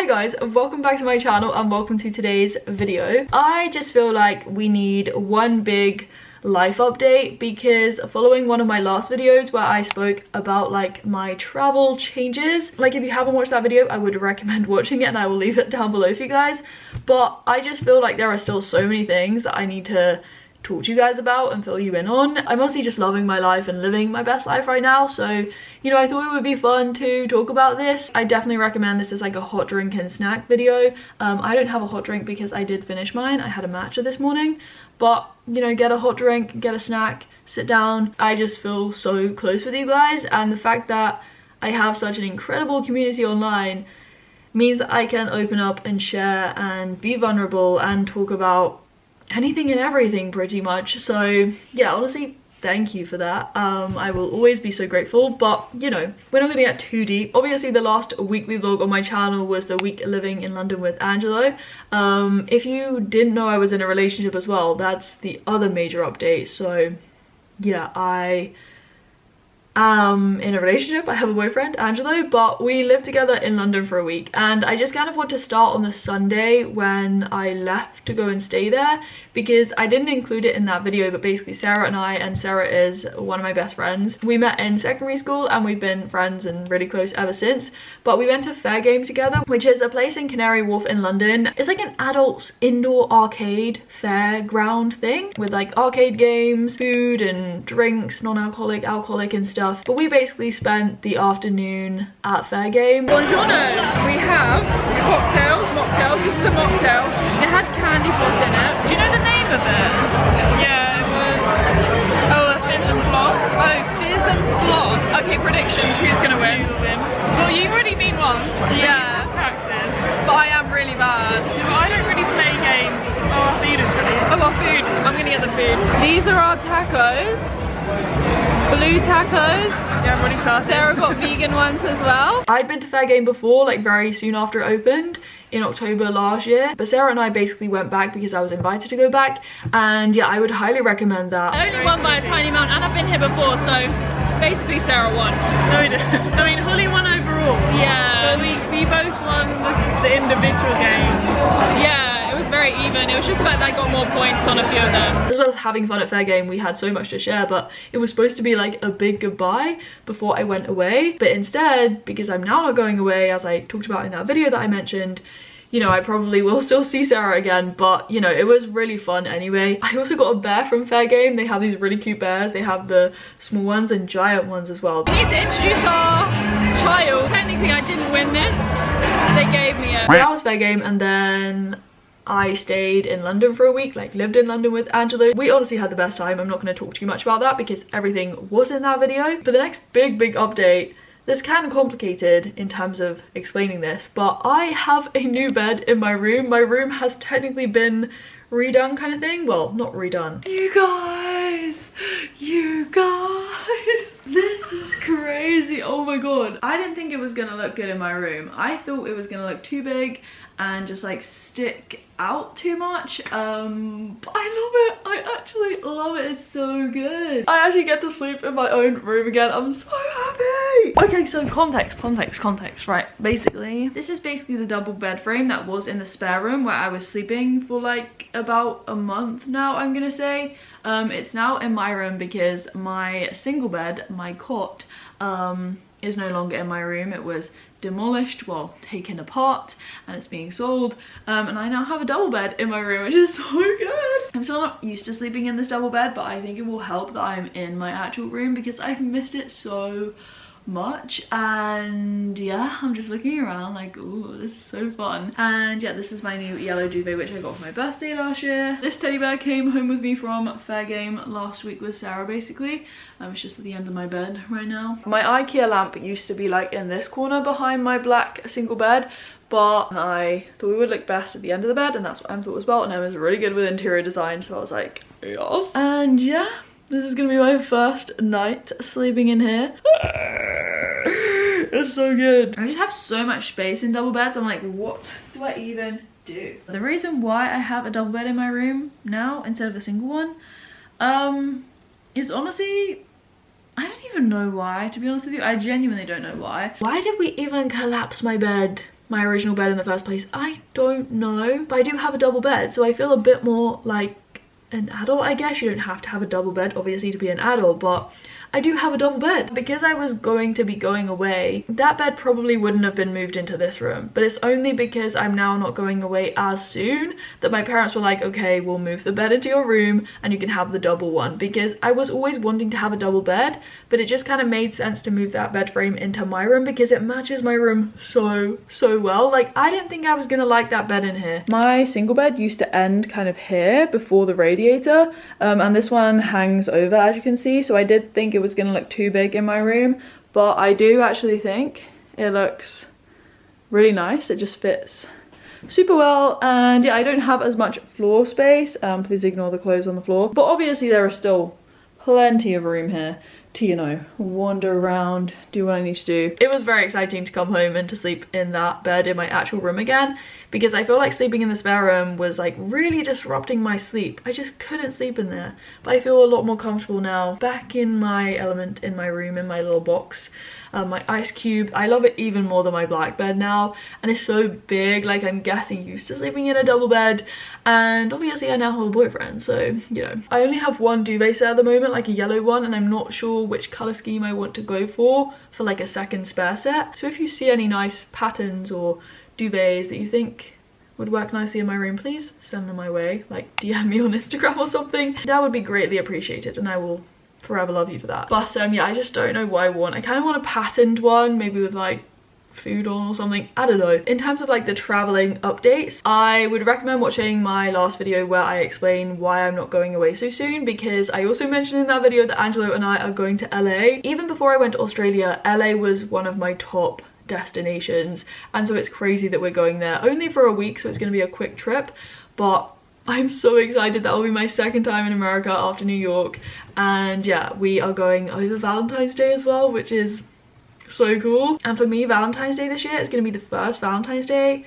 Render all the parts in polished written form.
Hey guys, welcome back to my channel and welcome to today's video. I just feel like we need one big life update because following one of my last videos where I spoke about like my travel changes, like if you haven't watched that video I would recommend watching it and I will leave it down below for you guys, but I just feel like there are still so many things that I need to talk to you guys about and fill you in on. I'm honestly just loving my life and living my best life right now, so you know, I thought it would be fun to talk about this. I definitely recommend this as like a hot drink and snack video. I don't have a hot drink because I did finish mine. I had a matcha this morning, but you know, get a hot drink, get a snack, sit down. I just feel so close with you guys, and the fact that I have such an incredible community online means that I can open up and share and be vulnerable and talk about anything and everything pretty much. So yeah, honestly, thank you for that. I will always be so grateful, but you know, we're not gonna get too deep. Obviously the last weekly vlog on my channel was the week living in London with Angelo. If you didn't know I was in a relationship as well, that's the other major update. So yeah, I am in a relationship. I have a boyfriend, Angelo, but we live together in London for a week, and I just kind of want to start on the Sunday when I left to go and stay there, because I didn't include it in that video, but basically Sarah and I, and Sarah is one of my best friends, we met in secondary school and we've been friends and really close ever since. But we went to Fair Game together, which is a place in Canary Wharf in London. It's like an adults indoor arcade fairground thing with like arcade games, food and drinks, non-alcoholic, alcoholic and stuff. But we basically spent the afternoon at Fair Game. Buongiorno! We have cocktails, mocktails. This is a mocktail. It had candy floss in it. Do you know the name of it? Yeah, it was a fizz and floss. Oh, fizz and floss. Okay, predictions. Who's gonna win? You win. Well, you've already been once. Yeah. Practice. But I am really bad. Well, I don't really play games. Oh, our food is ready. Oh, our food. I'm gonna get the food. These are our tacos. Blue tacos. Yeah, I've already started. Sarah got vegan ones as well. I'd been to Fair Game before, like very soon after it opened in October last year, but Sarah and I basically went back because I was invited to go back, and yeah, I would highly recommend that. I only won by a tiny amount, and I've been here before, so basically Sarah won. No, we didn't. I mean, Holly won overall. Yeah. So we both won the individual games. Yeah. It was very even. It was just like I got more points on a few of them. As well as having fun at Fair Game, we had so much to share, but it was supposed to be like a big goodbye before I went away. But instead, because I'm now not going away, as I talked about in that video that I mentioned, you know, I probably will still see Sarah again, but you know, it was really fun anyway. I also got a bear from Fair Game. They have these really cute bears. They have the small ones and giant ones as well. We need to introduce our child. Technically, I didn't win this. They gave me it. That was Fair Game, and then I stayed in London for a week, like lived in London with Angelo. We honestly had the best time. I'm not going to talk too much about that because everything was in that video. But the next big update, this kind of complicated in terms of explaining this, but I have a new bed in my room. My room has technically been redone kind of thing. Well, not redone. You guys, this is crazy. Oh my god. I didn't think it was gonna look good in my room. I thought it was gonna look too big and just like stick out too much, but I love it. I actually love it. It's so good. I actually get to sleep in my own room again. I'm so happy. Okay, so context, right? Basically, this is basically the double bed frame that was in the spare room where I was sleeping for like about a month now, I'm gonna say. It's now in my room because my single bed, my cot, is no longer in my room. It was demolished, well, taken apart, and it's being sold, and I now have a double bed in my room, which is so good. I'm still not used to sleeping in this double bed, but I think it will help that I'm in my actual room because I've missed it so much. And yeah, I'm just looking around like, ooh, this is so fun. And yeah, this is my new yellow duvet which I got for my birthday last year. This teddy bear came home with me from Fair Game last week with Sarah basically. It's just at the end of my bed right now. My IKEA lamp used to be like in this corner behind my black single bed, but I thought it would look best at the end of the bed, and that's what Em thought as well, and Em is really good with interior design, so I was like, yes. And yeah, this is gonna be my first night sleeping in here. It's so good. I just have so much space in double beds. I'm like, what do I even do? The reason why I have a double bed in my room now instead of a single one is honestly, I don't even know why, to be honest with you. I genuinely don't know why. Why did we even collapse my bed my original bed in the first place? I don't know, but I do have a double bed, so I feel a bit more like an adult, I guess. You don't have to have a double bed obviously to be an adult, but I do have a double bed. Because I was going to be going away, that bed probably wouldn't have been moved into this room, but it's only because I'm now not going away as soon that my parents were like, okay, we'll move the bed into your room and you can have the double one, because I was always wanting to have a double bed, but it just kind of made sense to move that bed frame into my room because it matches my room so well. Like, I didn't think I was gonna like that bed in here. My single bed used to end kind of here before the radiator, and this one hangs over, as you can see, so I did think it was gonna look too big in my room, but I do actually think it looks really nice. It just fits super well, and yeah, I don't have as much floor space. Please ignore the clothes on the floor, but obviously there is still plenty of room here to, you know, wander around, do what I need to do. It was very exciting to come home and to sleep in that bed in my actual room again, because I feel like sleeping in the spare room was like really disrupting my sleep. I just couldn't sleep in there, but I feel a lot more comfortable now, back in my element in my room, in my little box. My ice cube, I love it even more than my black bed now, and it's so big. Like, I'm getting used to sleeping in a double bed, and obviously I now have a boyfriend, so you know. I only have one duvet set at the moment, like a yellow one, and I'm not sure which color scheme I want to go for like a second spare set. So if you see any nice patterns or duvets that you think would work nicely in my room, please send them my way. Like, DM me on Instagram or something. That would be greatly appreciated, and I will forever love you for that. But yeah, I just don't know what I want. I kind of want a patterned one, maybe with like food on or something, I don't know. In terms of like the traveling updates, I would recommend watching my last video where I explain why I'm not going away so soon, because I also mentioned in that video that Angelo and I are going to LA. Even before I went to Australia, LA was one of my top destinations, and so it's crazy that we're going there only for a week, so it's going to be a quick trip, but I'm so excited. That will be my second time in America after New York, and yeah, we are going over Valentine's Day as well, which is so cool. And for me, Valentine's Day this year is going to be the first Valentine's Day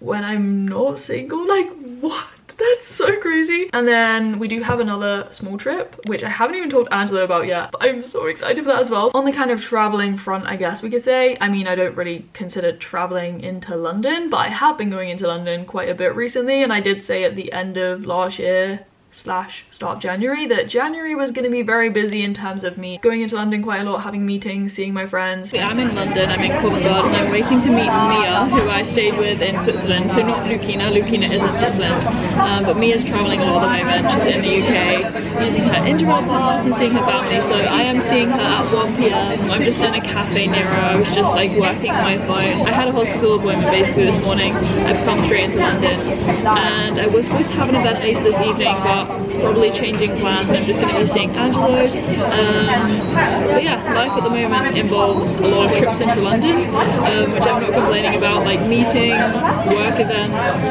when I'm not single. Like, what? That's so crazy. And then we do have another small trip, which I haven't even told Angelo about yet, but I'm so excited for that as well. On the kind of traveling front, I guess we could say, I mean, I don't really consider traveling into London, but I have been going into London quite a bit recently, and I did say at the end of last year / start of January that January was going to be very busy in terms of me going into London quite a lot, having meetings, seeing my friends. Yeah, I'm in London, I'm in Covent Garden, I'm waiting to meet Mia, who I stayed with in Switzerland. So not Lucina, Lucina is in Switzerland, but Mia's travelling a lot at the moment. She's in the UK using her Interrail pass and seeing her family, so I am seeing her at 1 PM. I'm just in a cafe near her. I was just like working on my phone. I had a hospital appointment basically this morning. I've come straight into London, and I was supposed to have an event later this evening, but probably changing plans. I'm just going to be seeing Angelo. But yeah, life at the moment involves a lot of trips into London, which I'm not complaining about, like meetings, work events,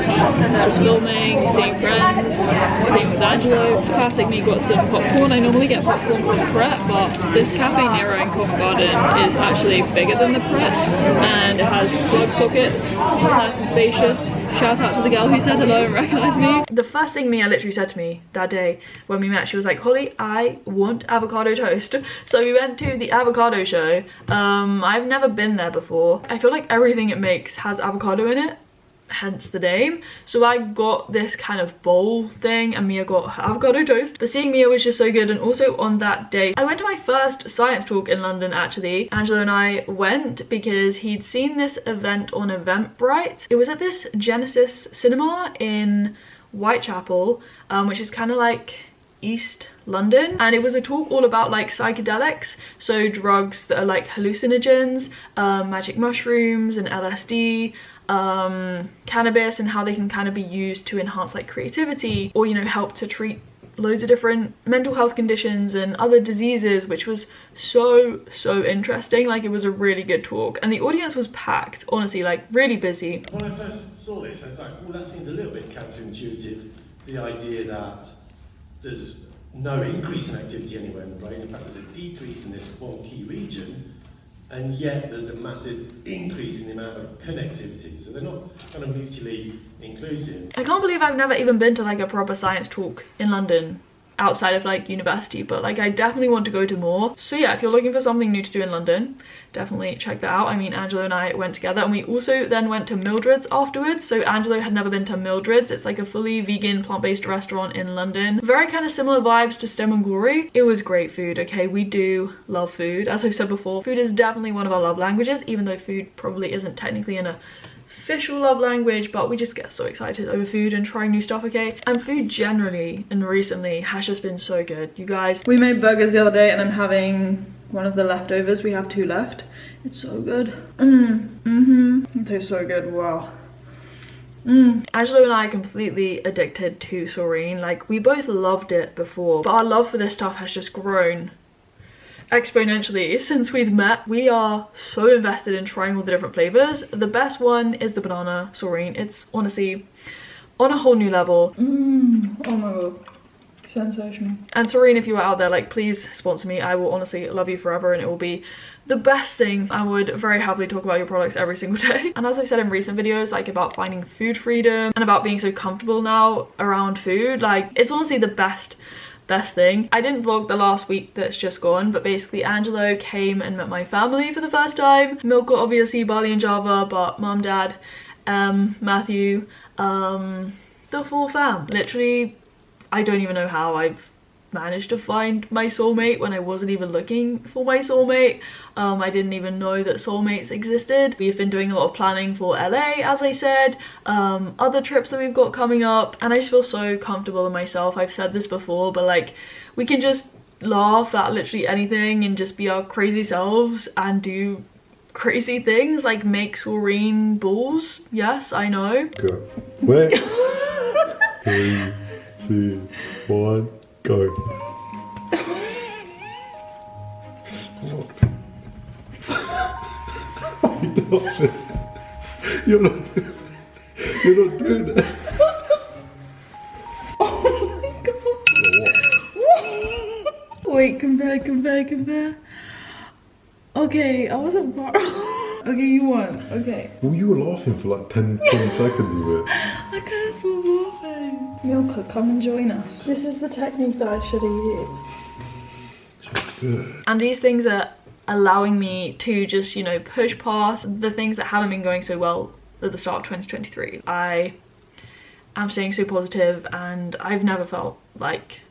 just filming, seeing friends, being with Angelo. Classic me got some popcorn. I normally get popcorn from Pret, but this Cafe Nero in Covent Garden is actually bigger than the Pret, and it has plug sockets. It's nice and spacious. Shout out to the girl who said hello and recognised me. The first thing Mia literally said to me that day when we met, she was like, Holly, I want avocado toast. So we went to the avocado show. I've never been there before. I feel like everything it makes has avocado in it, hence the name. So I got this kind of bowl thing, and Mia got her avocado toast. But seeing Mia was just so good. And also on that day, I went to my first science talk in London actually. Angelo and I went because he'd seen this event on Eventbrite. It was at this Genesis cinema in Whitechapel, which is kind of like East London, and it was a talk all about like psychedelics, so drugs that are like hallucinogens, magic mushrooms and LSD, cannabis, and how they can kind of be used to enhance like creativity, or, you know, help to treat loads of different mental health conditions and other diseases, which was so interesting. Like, it was a really good talk, and the audience was packed, honestly, like really busy. When I first saw this, I was like, well, that seems a little bit counterintuitive, the idea that there's no increase in activity anywhere in the brain. In fact, there's a decrease in this one key region, and yet there's a massive increase in the amount of connectivity. So they're not kind of mutually inclusive. I can't believe I've never even been to like a proper science talk in London outside of like university, but like I definitely want to go to more. So yeah, if you're looking for something new to do in London, definitely check that out. I mean, Angelo and I went together, and we also then went to Mildred's afterwards. So Angelo had never been to Mildred's. It's like a fully vegan, plant-based restaurant in London. Very kind of similar vibes to Stem and Glory. It was great food, okay? We do love food. As I've said before, food is definitely one of our love languages, even though food probably isn't technically an official love language, but we just get so excited over food and trying new stuff, okay? And food generally and recently has just been so good, you guys. We made burgers the other day, and I'm having one of the leftovers. We have 2 left. It's so good. It tastes so good. Wow. Angelo and I are completely addicted to Saurine. Like, we both loved it before, but our love for this stuff has just grown exponentially since we've met. We are so invested in trying all the different flavors. The best one is the banana Saurine. It's honestly on a whole new level. Oh my god, sensational. And Saurine, if you are out there, like, please sponsor me. I will honestly love you forever, and it will be the best thing. I would very happily talk about your products every single day. And as I've said in recent videos, like, about finding food freedom and about being so comfortable now around food, like, it's honestly the best thing. I didn't vlog the last week that's just gone, but basically Angelo came and met my family for the first time. Milka, obviously, Bali and Java, but mum, dad, Matthew, the full fam. Literally, I don't even know how I've managed to find my soulmate when I wasn't even looking for my soulmate. I didn't even know that soulmates existed. We've been doing a lot of planning for LA, as I said, other trips that we've got coming up, and I just feel so comfortable in myself. I've said this before, but like, we can just laugh at literally anything and just be our crazy selves and do crazy things, like make Saurine balls. Yes, I know. Go. Wait. 3, 2, 1, go. You're not doing it. Oh my god. Wait, compare. Okay, I wasn't far. Okay, you won. Okay. Well, you were laughing for like 10 seconds of it. I can't stop laughing. Milka, come and join us. This is the technique that I should have used. Good. And these things are allowing me to just, you know, push past the things that haven't been going so well at the start of 2023. I am staying so positive, and I've never felt like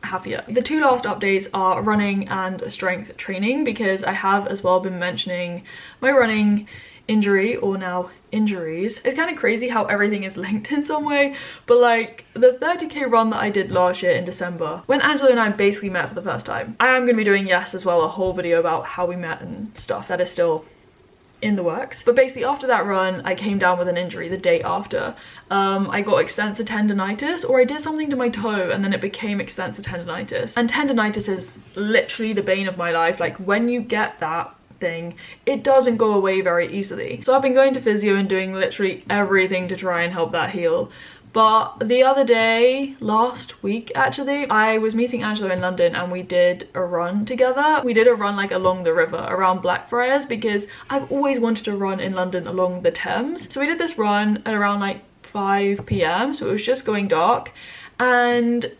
happier. The 2 last updates are running and strength training, because I have as well been mentioning my running injury, or now injuries. It's kind of crazy how everything is linked in some way, but like the 30k run that I did last year in December, when Angelo and I basically met for the first time. I am going to be doing, yes, as well, a whole video about how we met and stuff. That is still in the works. But basically after that run, I came down with an injury the day after. I got extensor tendonitis, or I did something to my toe and then it became extensor tendonitis. And tendonitis is literally the bane of my life. Like, when you get that thing, it doesn't go away very easily. So I've been going to physio and doing literally everything to try and help that heal. But the other day, last week actually, I was meeting Angelo in London and we did a run together. We did a run like along the river around Blackfriars, because I've always wanted to run in London along the Thames. So we did this run at around like 5 p.m, so it was just going dark, and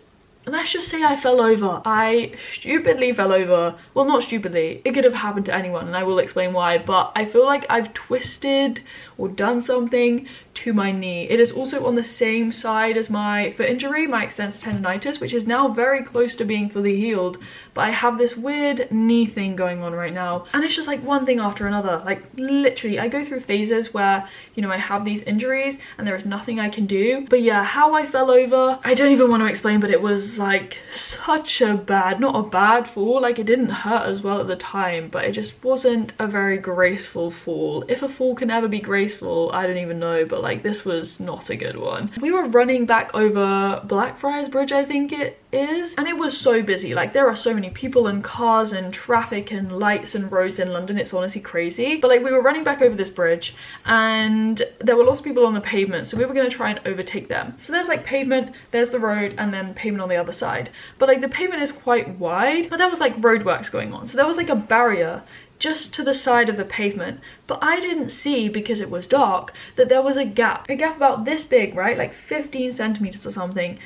let's just say I fell over. I stupidly fell over. Well, not stupidly, it could have happened to anyone, and I will explain why, but I feel like I've twisted or done something to my knee. It is also on the same side as my foot injury, my extensor tendonitis, which is now very close to being fully healed, but I have this weird knee thing going on right now, and it's just like one thing after another. Like, literally, I go through phases where, you know, I have these injuries and there is nothing I can do. But yeah, how I fell over, I don't even want to explain, but it was like such a bad, not a bad fall, like it didn't hurt as well at the time, but it just wasn't a very graceful fall. If a fall can ever be graceful, I don't even know, but like, this was not a good one. We were running back over Blackfriars Bridge, I think it is, and it was so busy. Like, there are so many people and cars and traffic and lights and roads in London, it's honestly crazy. But like, we were running back over this bridge and there were lots of people on the pavement, so we were going to try and overtake them. So there's like pavement, there's the road, and then pavement on the other side, but like the pavement is quite wide, but there was like roadworks going on, so there was like a barrier just to the side of the pavement, but I didn't see, because it was dark, that there was a gap about this big, right, like 15 centimeters or something,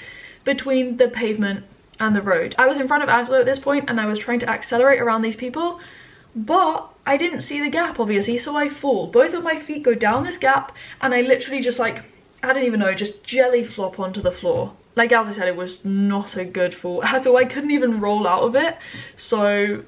between the pavement and the road. I was in front of Angela at this point and I was trying to accelerate around these people, but I didn't see the gap obviously, so I fall. Both of my feet go down this gap and I literally just like, I don't even know, just jelly flop onto the floor. Like, as I said, it was not a good fall at all. I couldn't even roll out of it, so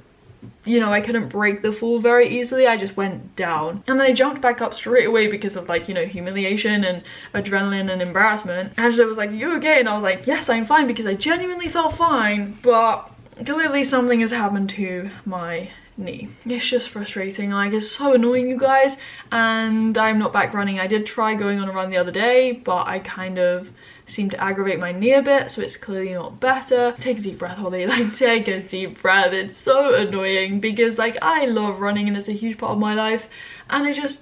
you know, I couldn't break the fall very easily. I just went down and then I jumped back up straight away because of like, you know, humiliation and adrenaline and embarrassment. Angela was like, "You okay?" And I was like, "Yes, I'm fine," because I genuinely felt fine, but clearly something has happened to my knee. It's just frustrating, like it's so annoying, you guys, and I'm not back running. I did try going on a run the other day, but I kind of seem to aggravate my knee a bit, so it's clearly not better. Take a deep breath, Holly, like take a deep breath. It's so annoying because like I love running and it's a huge part of my life and I just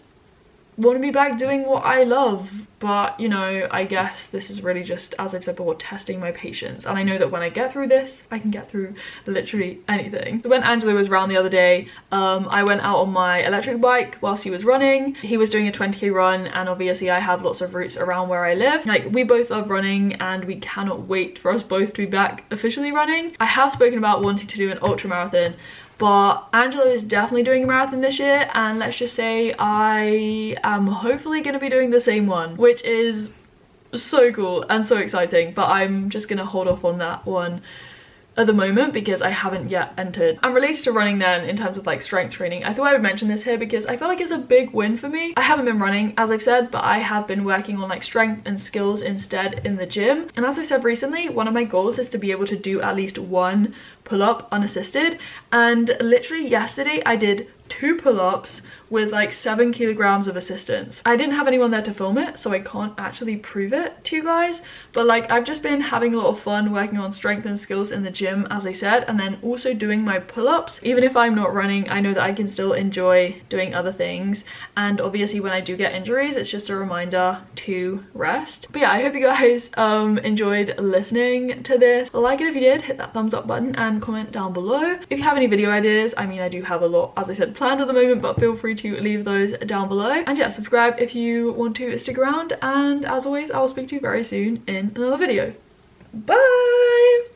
want to be back doing what I love, but you know, I guess this is really just, as I've said before, testing my patience, and I know that when I get through this I can get through literally anything. So when Angela was around the other day, I went out on my electric bike whilst he was running. He was doing a 20k run, and obviously I have lots of routes around where I live. Like, we both love running and we cannot wait for us both to be back officially running. I have spoken about wanting to do an ultra marathon, but Angela is definitely doing a marathon this year, and let's just say I am hopefully going to be doing the same one, which is so cool and so exciting, but I'm just going to hold off on that one at the moment because I haven't yet entered. And related to running then, in terms of like strength training, I thought I would mention this here because I feel like it's a big win for me. I haven't been running, as I've said, but I have been working on like strength and skills instead in the gym. And as I've said recently, one of my goals is to be able to do at least one pull-up unassisted, and literally yesterday I did 2 pull-ups with like 7 kilograms of assistance. I didn't have anyone there to film it, so I can't actually prove it to you guys, but like I've just been having a lot of fun working on strength and skills in the gym, as I said, and then also doing my pull-ups. Even if I'm not running, I know that I can still enjoy doing other things, and obviously when I do get injuries, it's just a reminder to rest. But yeah, I hope you guys enjoyed listening to this. Like it if you did, hit that thumbs up button and comment down below. If you have any video ideas, I mean, I do have a lot, as I said, planned at the moment, but feel free to leave those down below. And yeah, subscribe if you want to stick around, and as always, I will speak to you very soon in another video. Bye!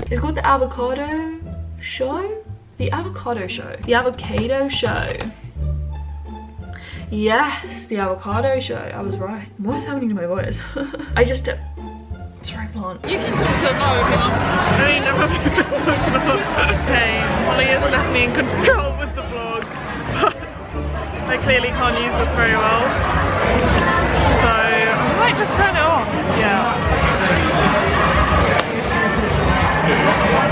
It's called the Avocado Show? The Avocado Show. The Avocado Show. Yes, the Avocado Show. I was right. What is happening to my voice? I just sorry, plant. You can talk to the vlog, you know? I mean, I'm happy to talk to the vlog. Okay, Holly has left me in control with the vlog, but I clearly can't use this very well, so I might just turn it off. Yeah.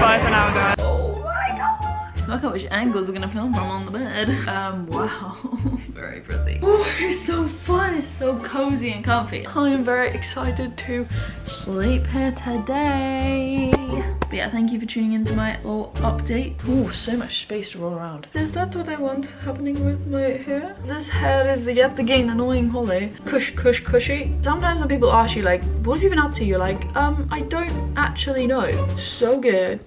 Bye for now, guys. Oh my god! Look at which angles we're gonna film from on the bed. Wow. Very pretty. Oh, it's so fun. It's so cozy and comfy. I am very excited to sleep here today. But yeah, thank you for tuning into my little update. Oh, so much space to roll around. Is that what I want happening with my hair? This hair is yet again annoying Holly. Cushy. Sometimes when people ask you like, what have you been up to? You're like, I don't actually know. So good.